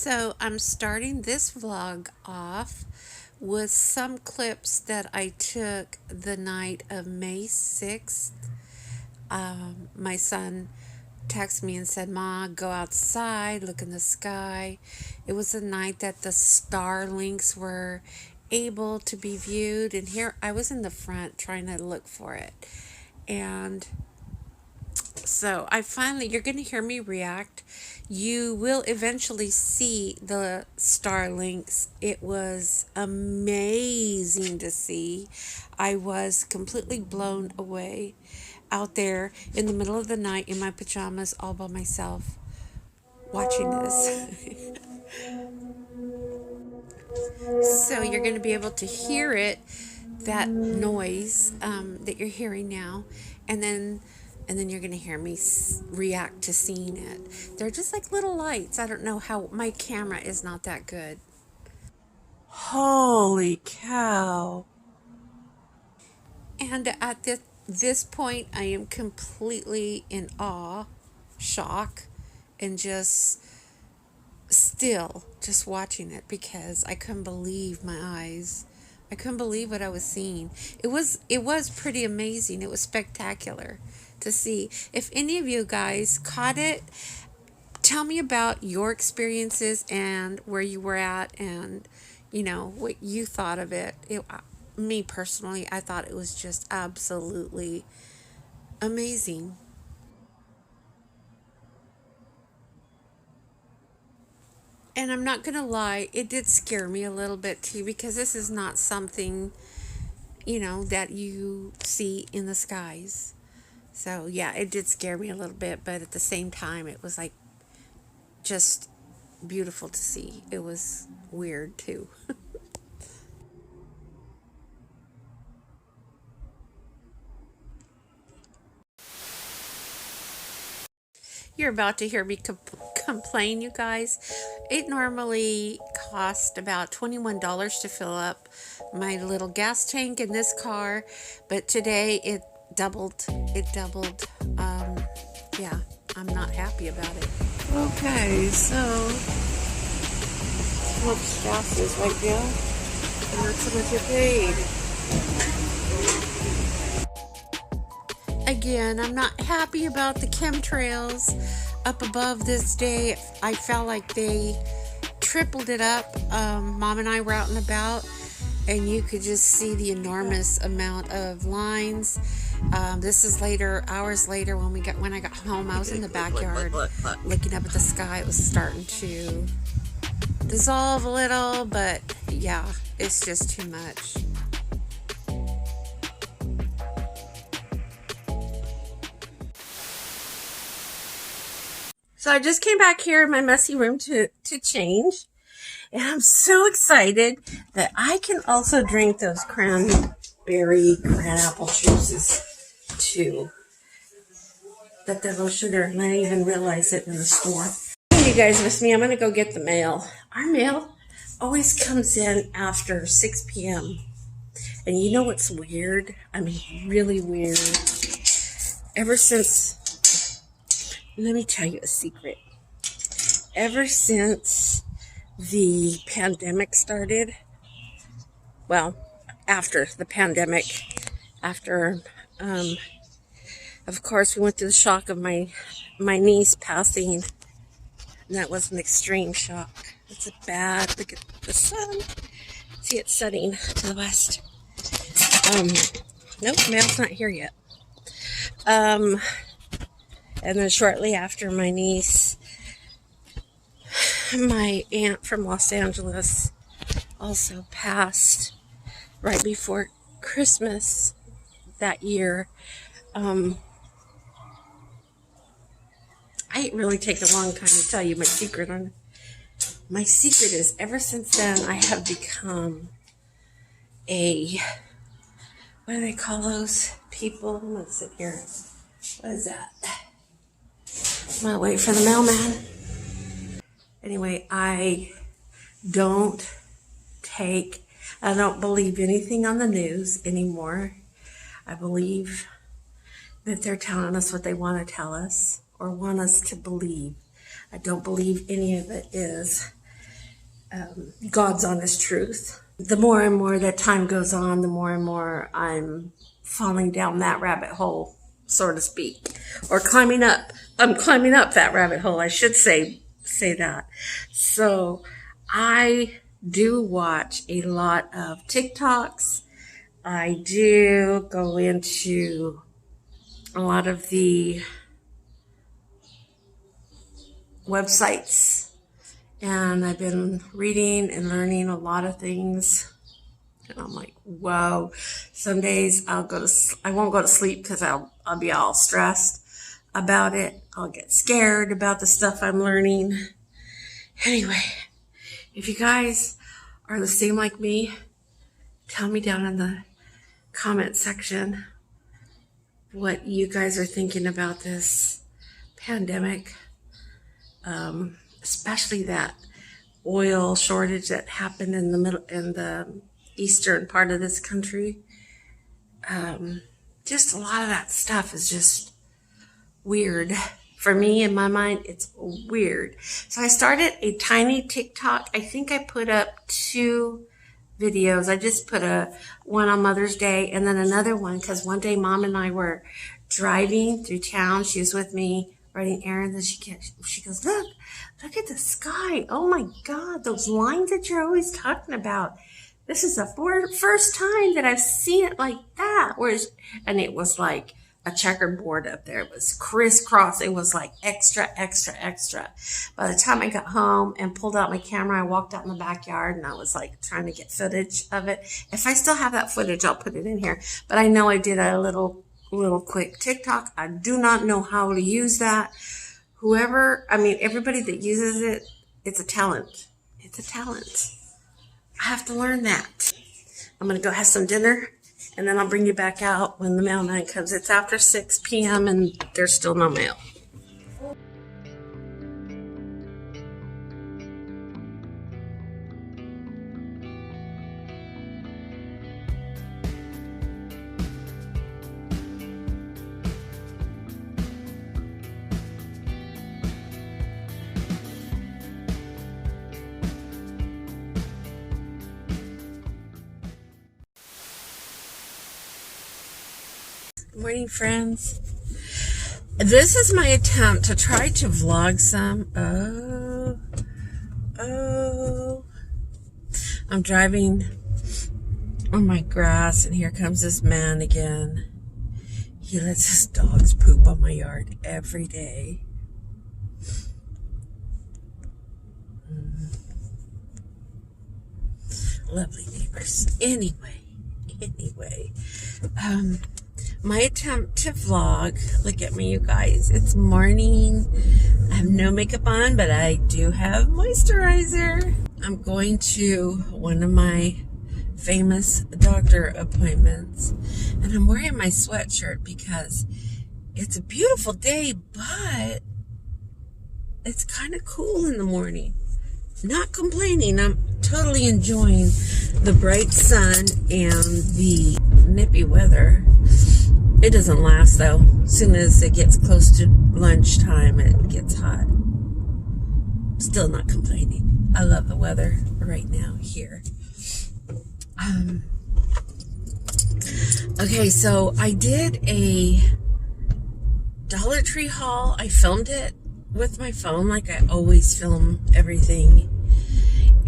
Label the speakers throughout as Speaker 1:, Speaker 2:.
Speaker 1: So I'm starting this vlog off with some clips that I took the night of May 6th. My son texted me and said, "Ma, go outside, look in the sky." It was the night that the Starlinks were able to be viewed, and here I was in the front trying to look for it. And so you're going to hear me react. You will eventually see the Starlinks. It was amazing to see. I was completely blown away out there in the middle of the night in my pajamas all by myself watching this. So you're going to be able to hear it, that noise that you're hearing now, and then you're going to hear me react to seeing it. They're just like little lights. I don't know how, my camera is not that good. Holy cow. And at this point, I am completely in awe, shock, and just watching it because I couldn't believe my eyes. I couldn't believe what I was seeing. It was pretty amazing. It was spectacular to see. If any of you guys caught it, tell me about your experiences and where you were at, and what you thought of it. Me personally, I thought it was just absolutely amazing. And I'm not gonna lie, it did scare me a little bit too, because this is not something that you see in the skies. So yeah, it did scare me a little bit, but at the same time, it was like just beautiful to see. It was weird too. You're about to hear me complain, you guys. It normally cost about $21 to fill up my little gas tank in this car, but today it doubled. Yeah, I'm not happy about it. Okay, so how much gas is right now, and that's how much I paid. Again, I'm not happy about the chemtrails up above this day. I felt like they tripled it up. Mom and I were out and about, and you could just see the enormous amount of lines. This is hours later when I got home. I was in the backyard looking up at the sky. It was starting to dissolve a little, but yeah, it's just too much. So I just came back here in my messy room to change. And I'm so excited that I can also drink those cranberry apple juices too. That they're low sugar, and I didn't even realize it in the store. You guys miss me. I'm going to go get the mail. Our mail always comes in after 6 p.m. And you know what's weird? I mean, really weird. Ever since... Let me tell you a secret. Ever since the pandemic started, well, after the pandemic, of course, we went through the shock of my niece passing, and that was an extreme shock. It's a bad, look at the sun. See it setting to the west. Nope, mail's not here yet. And then shortly after my niece, my aunt from Los Angeles also passed right before Christmas that year. I ain't really taken a long time to tell you my secret on it. My secret is, ever since then, I have become what do they call those people? I'm going to sit here. What is that? I'm going to wait for the mailman. Anyway, I don't believe anything on the news anymore. I believe that they're telling us what they want to tell us or want us to believe. I don't believe any of it is
Speaker 2: God's honest truth. The more and more that time goes on, the more and more I'm falling down that rabbit hole, so to speak, or climbing up. I'm climbing up that rabbit hole, I should say that. So I do watch a lot of TikToks. I do go into a lot of the websites, and I've been reading and learning a lot of things. And I'm like, whoa. Some days I won't go to sleep because I'll be all stressed about it. I'll get scared about the stuff I'm learning. Anyway, if you guys are the same like me, tell me down in the comment section what you guys are thinking about this pandemic, especially that oil shortage that happened in the eastern part of this country. Just a lot of that stuff is just weird. For me, in my mind, it's weird. So I started a tiny TikTok. I think I put up 2 videos. I just put one on Mother's Day and then another one because one day Mom and I were driving through town. She was with me running errands, and she goes, look at the sky. Oh my God, those lines that you're always talking about. This is the first time that I've seen it like that. And it was like a checkerboard up there. It was crisscross. It was like extra, extra, extra. By the time I got home and pulled out my camera, I walked out in the backyard and I was like trying to get footage of it. If I still have that footage, I'll put it in here. But I know I did a little quick TikTok. I do not know how to use that. Everybody that uses it, it's a talent. It's a talent. I have to learn that. I'm going to go have some dinner, and then I'll bring you back out when the mailman comes. It's after 6 p.m. and there's still no mail. Morning, friends. This is my attempt to try to vlog some. I'm driving on my grass, and here comes this man again. He lets his dogs poop on my yard every day. Lovely neighbors. Anyway, my attempt to vlog. Look at me, you guys. It's morning. I have no makeup on, but I do have moisturizer. I'm going to one of my famous doctor appointments, and I'm wearing my sweatshirt because it's a beautiful day, but it's kind of cool in the morning. Not complaining. I'm totally enjoying the bright sun and the nippy weather. It doesn't last, though. As soon as it gets close to lunchtime, it gets hot. Still not complaining. I love the weather right now here. Okay, so I did a Dollar Tree haul. I filmed it with my phone like I always film everything.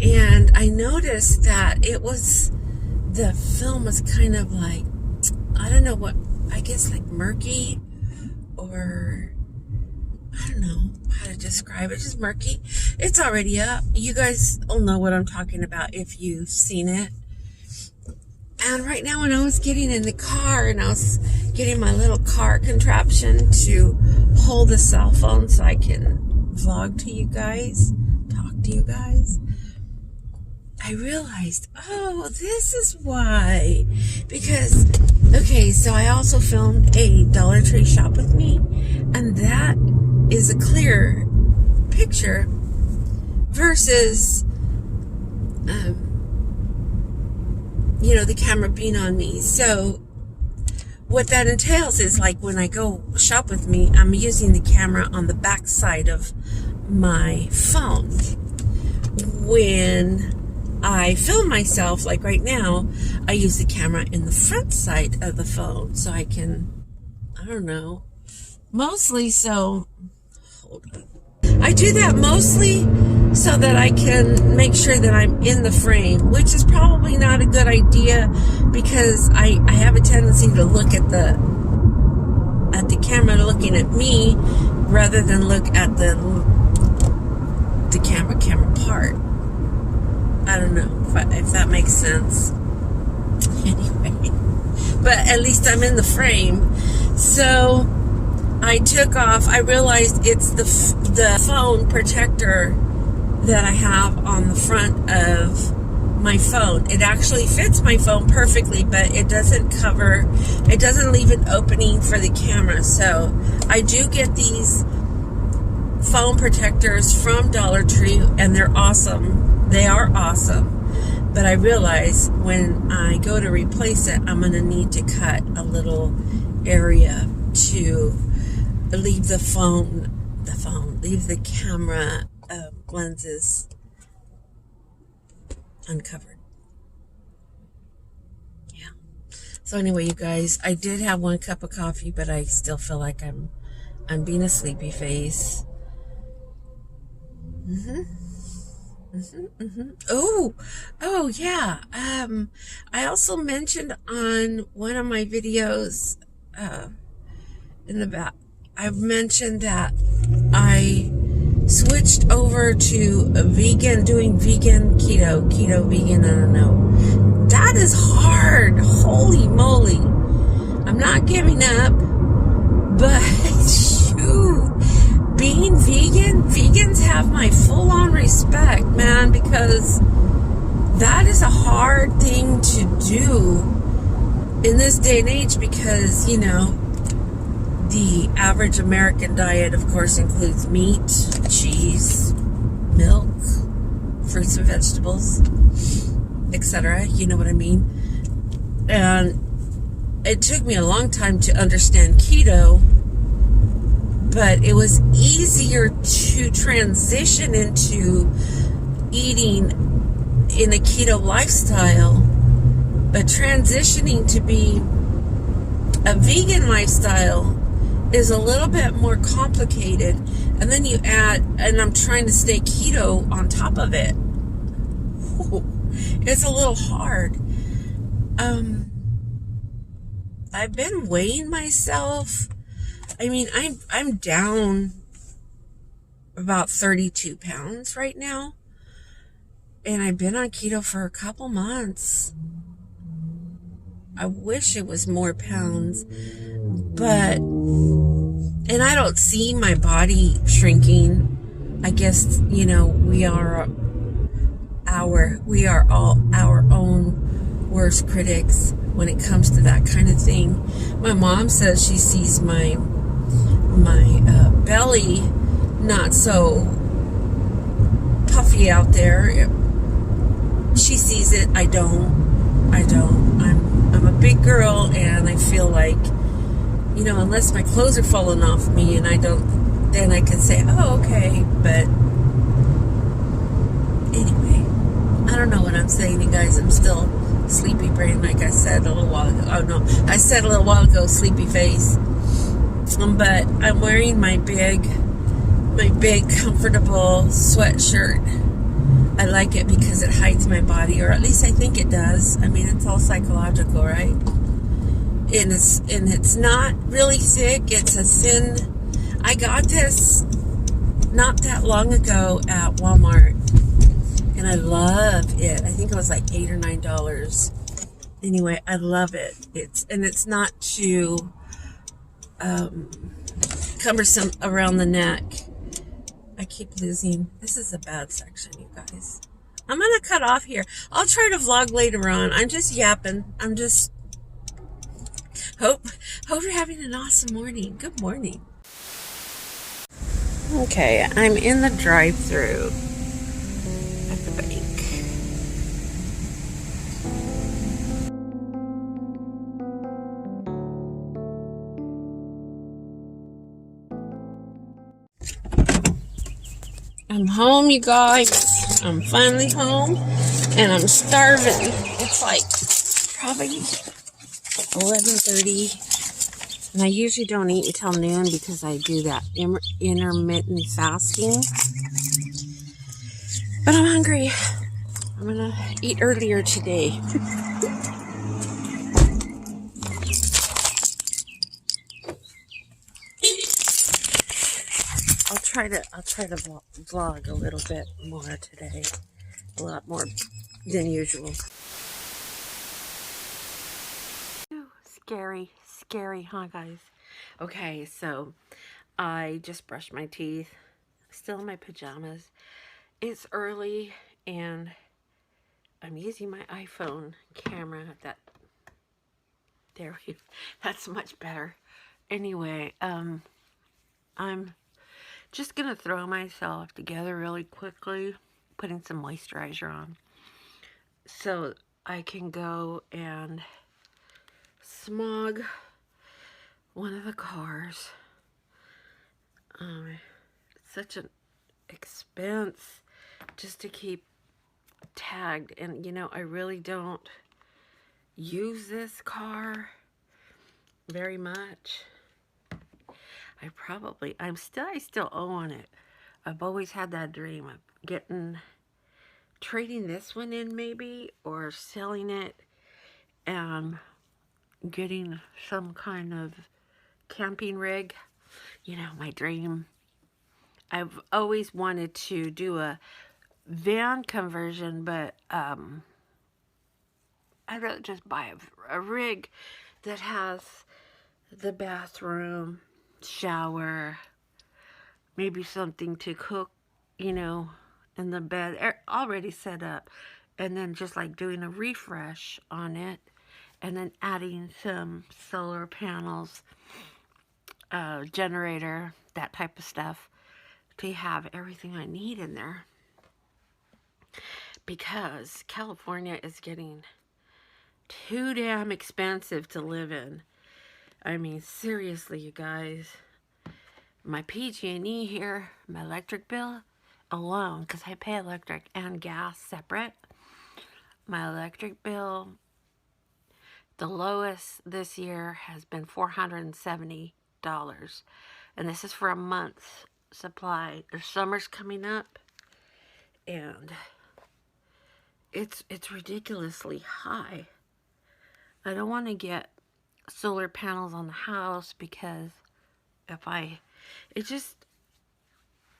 Speaker 2: And I noticed that the film was kind of like, I don't know what, I guess like murky, or I don't know how to describe it, just murky. It's already up. You guys will know what I'm talking about if you've seen it. And right now when I was getting in the car and I was getting my little car contraption to hold the cell phone so I can vlog to you guys, talk to you guys, I realized, oh, this is why. Because, okay, so I also filmed a Dollar Tree shop with me, and that is a clear picture versus, the camera being on me. So what that entails is, like, when I go shop with me, I'm using the camera on the back side of my phone. when I film myself, like right now, I use the camera in the front side of the phone so I can, I don't know, mostly so, hold on. I do that mostly so that I can make sure that I'm in the frame, which is probably not a good idea because I have a tendency to look at the camera looking at me rather than look at the camera part. I don't know if that makes sense. Anyway, but at least I'm in the frame. So I took off. I realized it's the phone protector that I have on the front of my phone. It actually fits my phone perfectly, but it doesn't leave an opening for the camera. So I do get these phone protectors from Dollar Tree, and they're awesome. They are awesome. But I realize when I go to replace it, I'm going to need to cut a little area to leave the camera lenses uncovered. Yeah. So anyway, you guys, I did have 1 cup of coffee, but I still feel like I'm being a sleepy face. Oh yeah. I also mentioned on one of my videos in the back, I've mentioned that I switched over to doing vegan, keto, vegan, I don't know. That is hard. Holy moly. I'm not giving up, but shoot, being vegan, vegans have my full-on respect, man, because that is a hard thing to do in this day and age because, you know, the average American diet, of course, includes meat, cheese, milk, fruits and vegetables, etc. You know what I mean? And it took me a long time to understand keto, but it was easier to transition into eating in a keto lifestyle. But transitioning to be a vegan lifestyle is a little bit more complicated, and then you add, and I'm trying to stay keto on top of it. It's a little hard. I've been weighing myself. I mean, I'm down about 32 pounds right now, and I've been on keto for a couple months. I wish it was more pounds, but, and I don't see my body shrinking. I guess, you know, we are all our own worst critics when it comes to that kind of thing. My mom says she sees my belly not so puffy out there. She sees it. I don't. I'm a big girl, and I feel like, you know, unless my clothes are falling off me and I don't, then I can say, oh, okay. But anyway, I don't know what I'm saying, you guys. I'm still sleepy brain, like I said a little while ago. Oh no, I said a little while ago, sleepy face. But I'm wearing my big comfortable sweatshirt. I like it because it hides my body, or at least I think it does. I mean, it's all psychological, right? And it's not really thick. It's a thin. I got this not that long ago at Walmart, and I love it. I think it was like $8 or $9. Anyway, I love it. It's not too cumbersome around the neck. I keep losing. This is a bad section, you guys. I'm going to cut off here. I'll try to vlog later on. I'm just yapping. I'm just... Hope you're having an awesome morning. Good morning. Okay, I'm in the drive-thru at the bank. I'm home, you guys. I'm finally home and I'm starving. It's like probably 11:30, and I usually don't eat until noon because I do that intermittent fasting. But I'm hungry. I'm gonna eat earlier today. I'll try to vlog a little bit more today. A lot more than usual. Scary, huh, guys? Okay, so I just brushed my teeth. Still in my pajamas. It's early, and I'm using my iPhone camera. There we go. That's much better. Anyway, I'm just gonna throw myself together really quickly, putting some moisturizer on, so I can go and smog one of the cars. It's such an expense just to keep tagged, and you know, I really don't use this car very much. I still owe on it. I've always had that dream of trading this one in maybe, or selling it and getting some kind of camping rig. You know, my dream. I've always wanted to do a van conversion, but I'd rather just buy a rig that has the bathroom, shower, maybe something to cook, you know, in the bed already set up, and then just like doing a refresh on it, and then adding some solar panels, generator, that type of stuff, to have everything I need in there. Because California is getting too damn expensive to live in. I mean, seriously, you guys. My PG&E here, my electric bill alone, because I pay electric and gas separate. My electric bill, the lowest this year has been $470. And this is for a month's supply. The summer's coming up, and it's ridiculously high. I don't want to get solar panels on the house because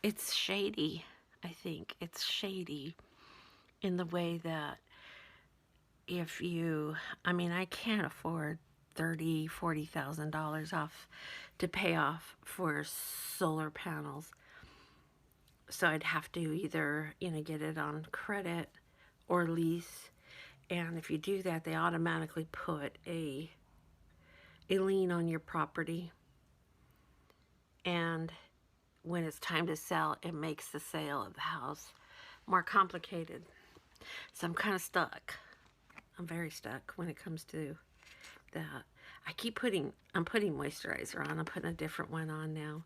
Speaker 2: it's shady. I think it's shady in the way that I can't afford $30,000-$40,000 off to pay off for solar panels. So I'd have to either, get it on credit or lease. And if you do that, they automatically put a lien on your property. And when it's time to sell, it makes the sale of the house more complicated. So I'm kind of stuck. I'm very stuck when it comes to that. I'm putting moisturizer on. I'm putting a different one on now.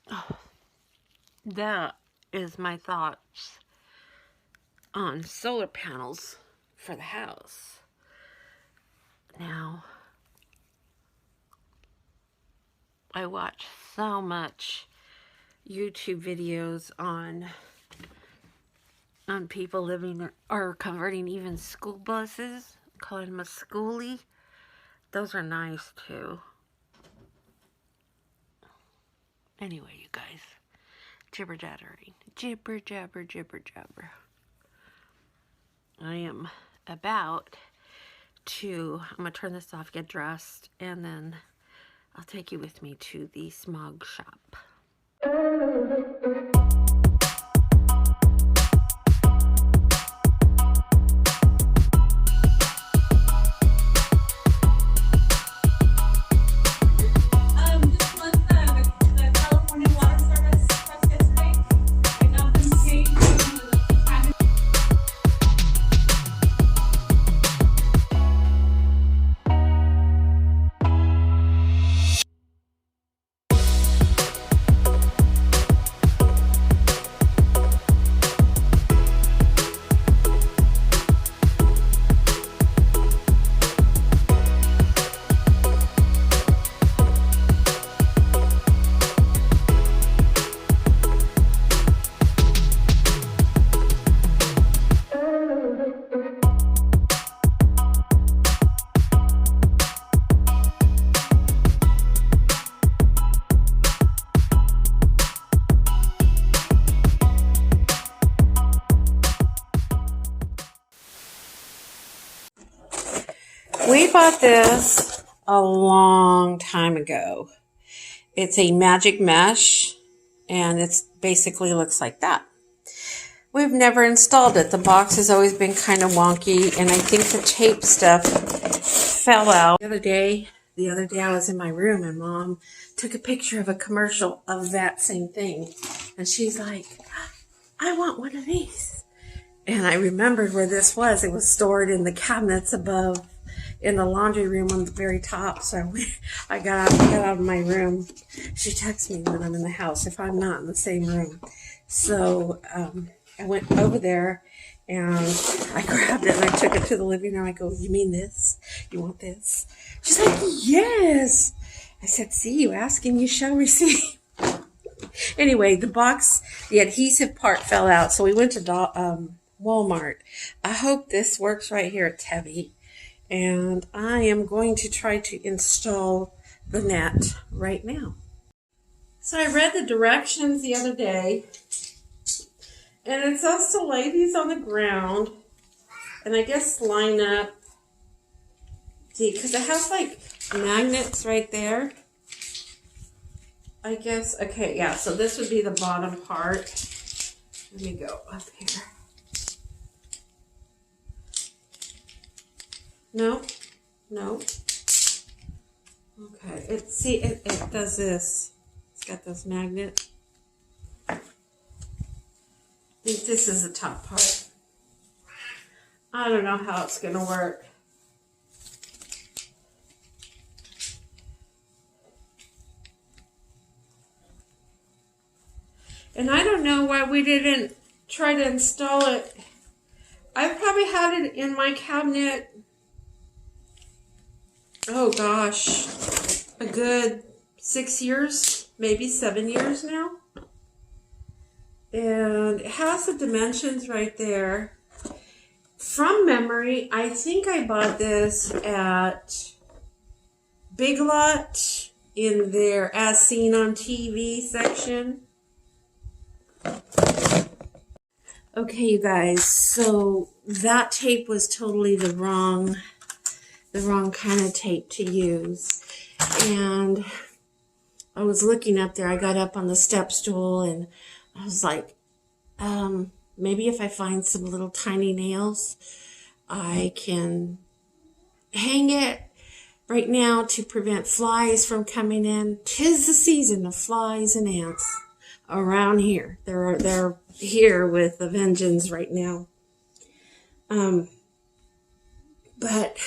Speaker 2: Oh, that is my thoughts on solar panels for the house. Now, I watch so much YouTube videos on people living or converting even school buses, calling them a schoolie. Those are nice too. Anyway, you guys, jibber jabbering, jibber jabber, jibber jabber. I am about to, I'm gonna turn this off, get dressed, and then I'll take you with me to the smog shop. bought this a long time ago. It's a magic mesh, and it's basically looks like that. We've never installed it. The box has always been kind of wonky, and I think the tape stuff fell out. The other day I was in my room, and Mom took a picture of a commercial of that same thing, and she's like, I want one of these. And I remembered where this was. It was stored in the cabinets above in the laundry room on the very top. So I got out of my room. She texts me when I'm in the house if I'm not in the same room. So I went over there and I grabbed it and I took it to the living room. I go, you mean this? You want this? She's like, yes. I said, see, you ask and you shall receive. Anyway, the adhesive part fell out. So we went to Walmart. I hope this works right here. It's heavy. And I am going to try to install the net right now. So I read the directions the other day, and it says to lay these on the ground, and I guess line up, because it has like magnets right there. I guess, okay, yeah, so this would be the bottom part. Let me go up here. No. Okay, it does this. It's got those magnets. I think this is the top part. I don't know how it's gonna work. And I don't know why we didn't try to install it. I've probably had it in my cabinet, oh gosh, a good 6 years, maybe 7 years now. And it has the dimensions right there. From memory, I think I bought this at Big Lot in their As Seen on TV section. Okay, you guys, so that tape was totally the wrong kind of tape to use. And I was looking up there. I got up on the step stool and I was like, maybe if I find some little tiny nails, I can hang it right now to prevent flies from coming in. 'Tis the season of flies and ants around here. They're here with a vengeance right now. But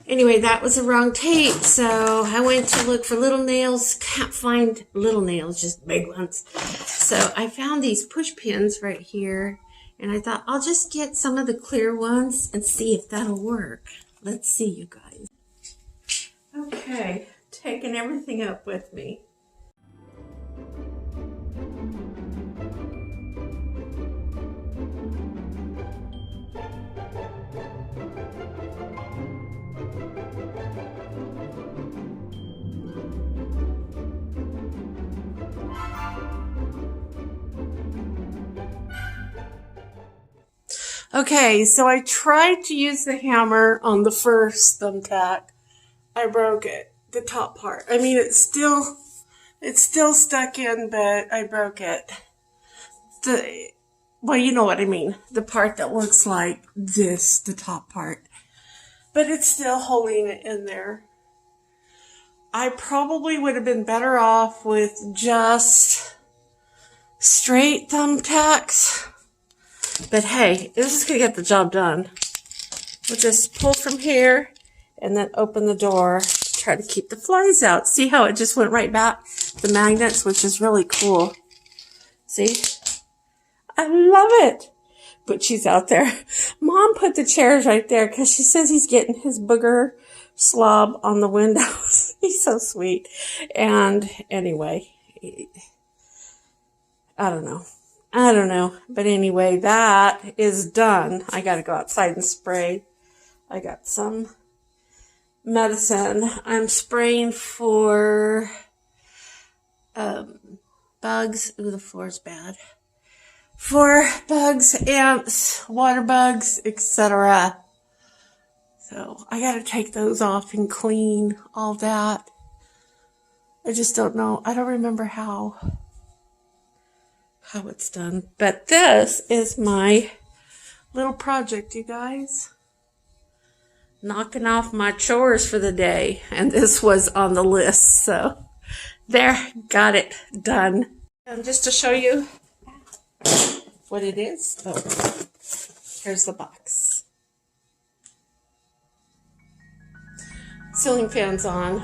Speaker 2: anyway, that was the wrong tape. So I went to look for little nails. Can't find little nails, just big ones. So I found these push pins right here. And I thought I'll just get some of the clear ones and see if that'll work. Let's see, you guys. Okay, taking everything up with me. Okay, so I tried to use the hammer on the first thumbtack. I broke it, the top part. I mean, it's still stuck in, but I broke it. Well, you know what I mean. The part that looks like this, the top part. But it's still holding it in there. I probably would have been better off with just straight thumbtacks. But hey, this is going to get the job done. We'll just pull from here and then open the door to try to keep the flies out. See how it just went right back? The magnets, which is really cool. See? I love it. But she's out there. Mom put the chairs right there because she says he's getting his booger slob on the windows. He's so sweet. And anyway, I don't know. But anyway, that is done. I got to go outside and spray. I got some medicine. I'm spraying for bugs. Ooh, the floor's bad. For bugs, ants, water bugs, etc.
Speaker 1: So I got to take those off and clean all that. I just don't know. I don't remember how it's done. But this is my little project, you guys. Knocking off my chores for the day. And this was on the list. So there, got it done. And just to show you what it is. Oh, here's the box. Ceiling fan's on.